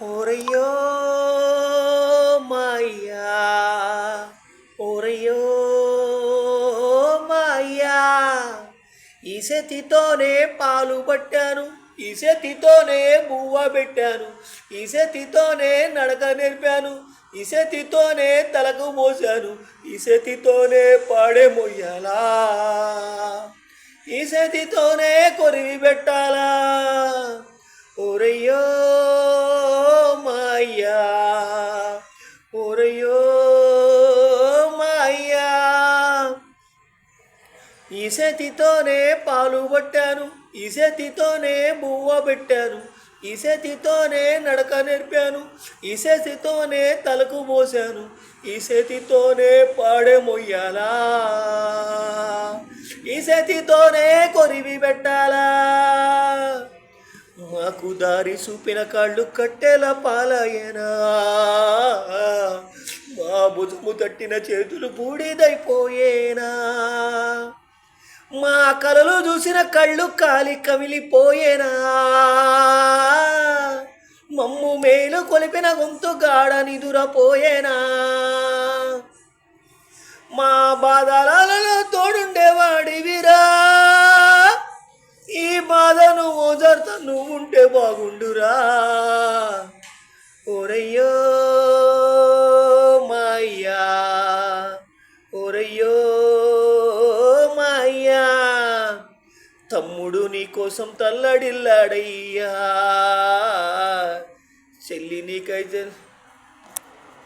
ఓరయ్యో మాయ్యా ఓరయ్యో మాయ్యా ఈ చేతితోనే పాలు పట్టాను, ఈ చేతితోనే బువ్వ పెట్టాను, ఈ చేతితోనే నడక నేర్పాను, ఈ చేతితోనే తలకు మోసాను, ఈ చేతితోనే పాడే మొయ్యాలా, ఈ చేతితోనే కొరివి పెట్టాలా. ఓరయ్యో మాయ్యా ఓరయ్యో మాయ్యా ఈ చేతితోనే పాలు పట్టాను, ఈ చేతితోనే బువ్వ పెట్టాను, ఈ చేతితోనే నడక నేర్పాను, ఈ చేతితోనే తలకు మోసాను, ఈ చేతితోనే పాడే మొయ్యాలా, ఈ చేతితోనే కొరివి పెట్టాలా. మాకు దారి చూపిన కాళ్ళు కట్టెల పాలయనా, మా భుజము తట్టిన చేతులు బూడిదైపోయేనా, మా కలలు చూసిన కళ్ళు కాలి కమిలిపోయేనా, మమ్ము మేలు కొలిపిన గొంతు గాఢ నిదురపోయేనా, మా బాధలలో తోడుండేవాడివిరా, ఈ బాధను ఓజర్త నువ్వుంటే బాగుండురా. ఓరయ్యో మాయ్యా ఓరయ్యో మాయ్యా తమ్ముడు నీ కోసం తల్లడిల్లాడయ్యా, చెల్లి నీకై